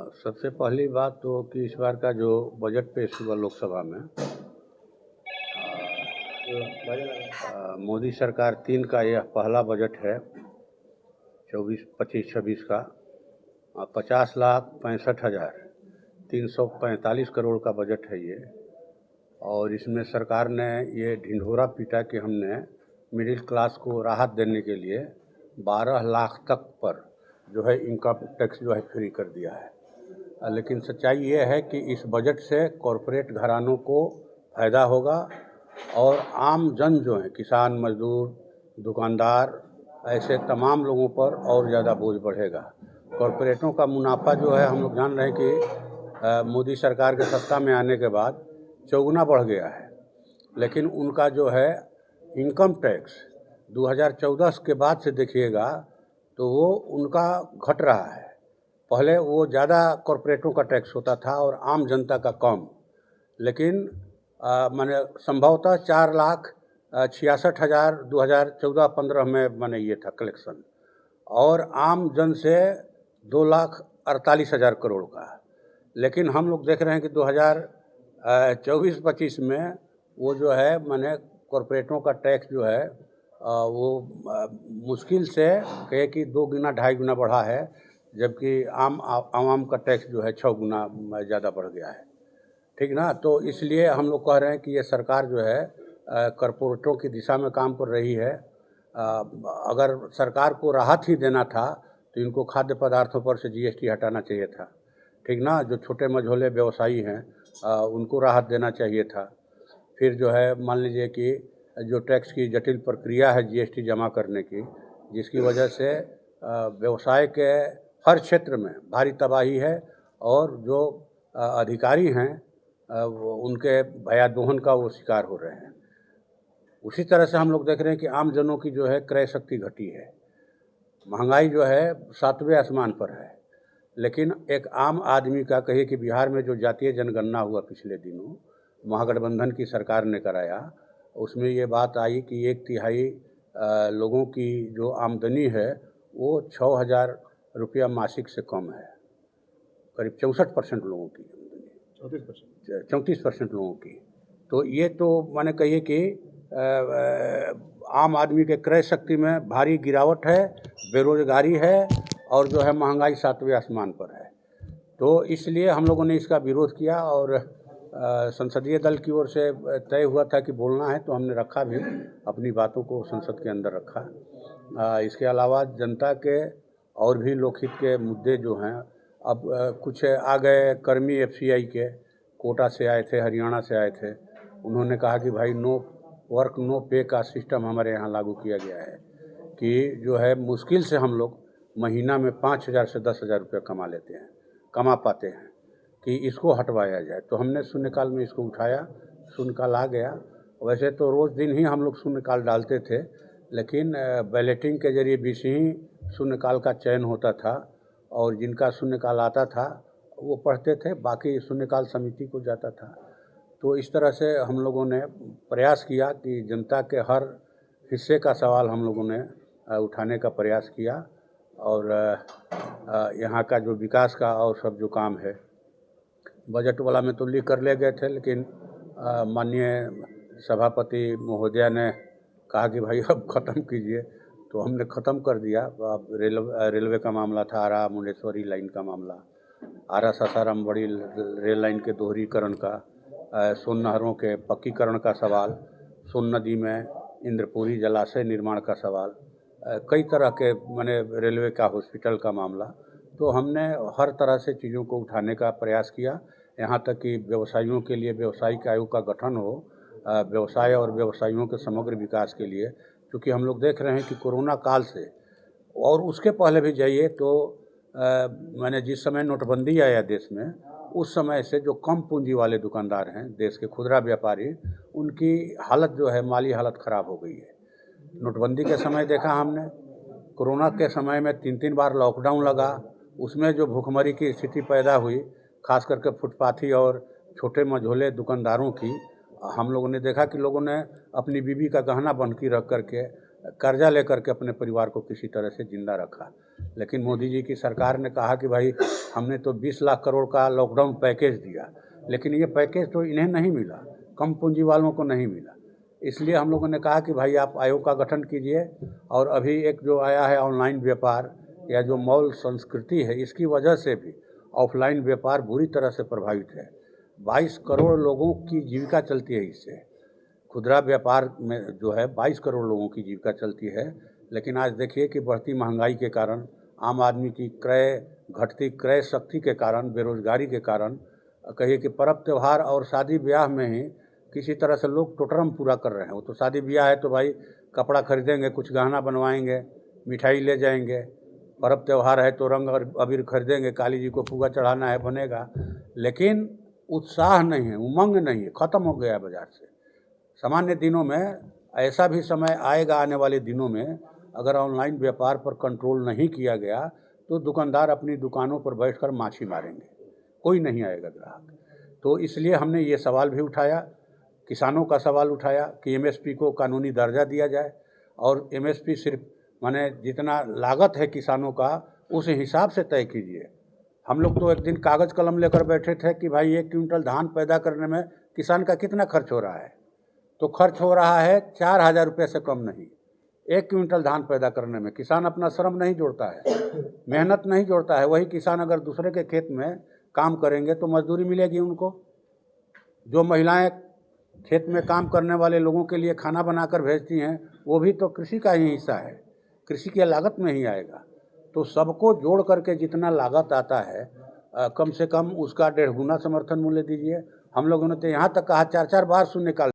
सबसे पहली बात तो कि इस बार का जो बजट पेश हुआ लोकसभा में, मोदी सरकार 3 का यह पहला बजट है 24-25-26 का। 50,65,345 करोड़ का बजट है ये। और इसमें सरकार ने ये ढिंढोरा पीटा कि हमने मिडिल क्लास को राहत देने के लिए 12 लाख तक पर जो है इनकम टैक्स जो है फ्री कर दिया है। लेकिन सच्चाई ये है कि इस बजट से कॉरपोरेट घरानों को फ़ायदा होगा और आम जन जो है, किसान, मजदूर, दुकानदार, ऐसे तमाम लोगों पर और ज़्यादा बोझ बढ़ेगा। कॉरपोरेटों का मुनाफा जो है, हम लोग जान रहे हैं कि मोदी सरकार के सत्ता में आने के बाद चौगुना बढ़ गया है, लेकिन उनका जो है इनकम टैक्स 2014 के बाद से देखिएगा तो वो उनका घट रहा है। पहले वो ज़्यादा कॉरपोरेटों का टैक्स होता था और आम जनता का कम, लेकिन माने संभवतः 4,66,000 2014-15 में माने ये था कलेक्शन, और आम जन से 2,48,000 करोड़ का। लेकिन हम लोग देख रहे हैं कि 2024-25 में वो जो है माने कॉरपोरेटों का टैक्स जो है वो मुश्किल से कहे कि 2 गुना 2.5 गुना बढ़ा है, जबकि आवाम का टैक्स जो है 6 गुना ज़्यादा बढ़ गया है। ठीक ना? तो इसलिए हम लोग कह रहे हैं कि ये सरकार जो है कॉरपोरेटों की दिशा में काम कर रही है। अगर सरकार को राहत ही देना था तो इनको खाद्य पदार्थों पर से जीएसटी हटाना चाहिए था। ठीक ना? जो छोटे मझोले व्यवसायी हैं उनको राहत देना चाहिए था। फिर जो है मान लीजिए कि जो टैक्स की जटिल प्रक्रिया है जीएसटी जमा करने की, जिसकी वजह से व्यवसाय के हर क्षेत्र में भारी तबाही है, और जो अधिकारी हैं उनके भयादोहन का वो शिकार हो रहे हैं। उसी तरह से हम लोग देख रहे हैं कि आम जनों की जो है क्रय शक्ति घटी है। महंगाई जो है 7वें आसमान पर है। लेकिन एक आम आदमी का, कहिए कि बिहार में जो जातीय जनगणना हुआ पिछले दिनों, महागठबंधन की सरकार ने कराया, उसमें ये बात आई कि 1/3 लोगों की जो आमदनी है वो 6,000 रुपया मासिक से कम है। करीब 64% लोगों की आमदनी, 34% लोगों की। तो ये तो माने कहिए कि आम आदमी के क्रय शक्ति में भारी गिरावट है, बेरोजगारी है, और जो है महंगाई 7वें आसमान पर है। तो इसलिए हम लोगों ने इसका विरोध किया, और संसदीय दल की ओर से तय हुआ था कि बोलना है, तो हमने रखा भी, अपनी बातों को संसद के अंदर रखा। इसके अलावा जनता के और भी लोकहित के मुद्दे जो हैं, अब कुछ आ गए कर्मी एफसीआई के, कोटा से आए थे, हरियाणा से आए थे। उन्होंने कहा कि भाई नो वर्क नो पे का सिस्टम हमारे यहाँ लागू किया गया है, कि जो है मुश्किल से हम लोग महीना में 5,000 से 10,000 रुपये कमा पाते हैं, कि इसको हटवाया जाए। तो हमने शून्यकाल में इसको उठाया, शून्यकाल आ गया। वैसे तो रोज़ दिन ही हम लोग शून्यकाल डालते थे, लेकिन बैलेटिंग के जरिए 20 ही शून्यकाल का चयन होता था, और जिनका शून्यकाल आता था वो पढ़ते थे, बाकी शून्यकाल समिति को जाता था। तो इस तरह से हम लोगों ने प्रयास किया कि जनता के हर हिस्से का सवाल हम लोगों ने उठाने का प्रयास किया, और यहाँ का जो विकास का और सब जो काम है बजट वाला में तो लिख कर ले गए थे, लेकिन माननीय सभापति महोदया ने कहा कि भाई अब ख़त्म कीजिए, तो हमने ख़त्म कर दिया। अब रेलवे का मामला था, आरा मुंडेश्वरी लाइन का मामला, आरा सासाराम बड़ी रेल लाइन के दोहरीकरण का, सोन नहरों के पक्कीकरण का सवाल, सोन नदी में इंद्रपुरी जलाशय निर्माण का सवाल, कई तरह के माने रेलवे का हॉस्पिटल का मामला। तो हमने हर तरह से चीज़ों को उठाने का प्रयास किया, यहाँ तक कि व्यवसायियों के लिए व्यवसायिक आयोग का गठन हो, व्यवसाय और व्यवसायियों के समग्र विकास के लिए। क्योंकि हम लोग देख रहे हैं कि कोरोना काल से, और उसके पहले भी जाइए तो मैंने जिस समय नोटबंदी आया देश में, उस समय से जो कम पूंजी वाले दुकानदार हैं, देश के खुदरा व्यापारी, उनकी हालत जो है, माली हालत ख़राब हो गई है। नोटबंदी के समय देखा हमने, कोरोना के समय में 3-3 बार लॉकडाउन लगा, उसमें जो भुखमरी की स्थिति पैदा हुई, खास करके फुटपाथी और छोटे मझोले दुकानदारों की, हम लोगों ने देखा कि लोगों ने अपनी बीवी का गहना बंधकी रख करके कर्जा लेकर के अपने परिवार को किसी तरह से ज़िंदा रखा। लेकिन मोदी जी की सरकार ने कहा कि भाई हमने तो 20 लाख करोड़ का लॉकडाउन पैकेज दिया, लेकिन ये पैकेज तो इन्हें नहीं मिला, कम पूंजी वालों को नहीं मिला। इसलिए हम लोगों ने कहा कि भाई आप आयोग का गठन कीजिए। और अभी एक जो आया है ऑनलाइन व्यापार या जो मॉल संस्कृति है, इसकी वजह से भी ऑफलाइन व्यापार बुरी तरह से प्रभावित है। 22 करोड़ लोगों की जीविका चलती है इससे। खुदरा व्यापार में जो है 22 करोड़ लोगों की जीविका चलती है। लेकिन आज देखिए कि बढ़ती महंगाई के कारण, आम आदमी की घटती क्रय शक्ति के कारण, बेरोजगारी के कारण, कहिए कि पर्व त्यौहार और शादी ब्याह में ही किसी तरह से लोग टोटरम पूरा कर रहे हैं। वो तो शादी ब्याह है तो भाई कपड़ा खरीदेंगे, कुछ गहना बनवाएंगे, मिठाई ले जाएंगे। पर्व त्यौहार है तो रंग और अबीर खरीदेंगे, काली जी को फुगा चढ़ाना है, बनेगा। लेकिन उत्साह नहीं है, उमंग नहीं है, ख़त्म हो गया है बाज़ार से। सामान्य दिनों में ऐसा भी समय आएगा, आने वाले दिनों में, अगर ऑनलाइन व्यापार पर कंट्रोल नहीं किया गया तो दुकानदार अपनी दुकानों पर बैठकर माछी मारेंगे, कोई नहीं आएगा ग्राहक। तो इसलिए हमने ये सवाल भी उठाया, किसानों का सवाल उठाया कि एमएसपी को कानूनी दर्जा दिया जाए। और एमएसपी सिर्फ माने जितना लागत है किसानों का उस हिसाब से तय कीजिए। हम लोग तो एक दिन कागज़ कलम लेकर बैठे थे कि भाई 1 क्विंटल धान पैदा करने में किसान का कितना खर्च हो रहा है, तो खर्च हो रहा है 4,000 रुपये से कम नहीं। 1 क्विंटल धान पैदा करने में किसान अपना श्रम नहीं जोड़ता है, मेहनत नहीं जोड़ता है। वही किसान अगर दूसरे के खेत में काम करेंगे तो मजदूरी मिलेगी उनको। जो महिलाएं खेत में काम करने वाले लोगों के लिए खाना बनाकर भेजती हैं, वो भी तो कृषि का ही हिस्सा है, कृषि की लागत में ही आएगा। तो सबको जोड़ करके जितना लागत आता है, कम से कम उसका 1.5 गुना समर्थन मूल्य दीजिए। हम लोगों ने तो यहाँ तक कहा, 4-4 बार शून्यकाल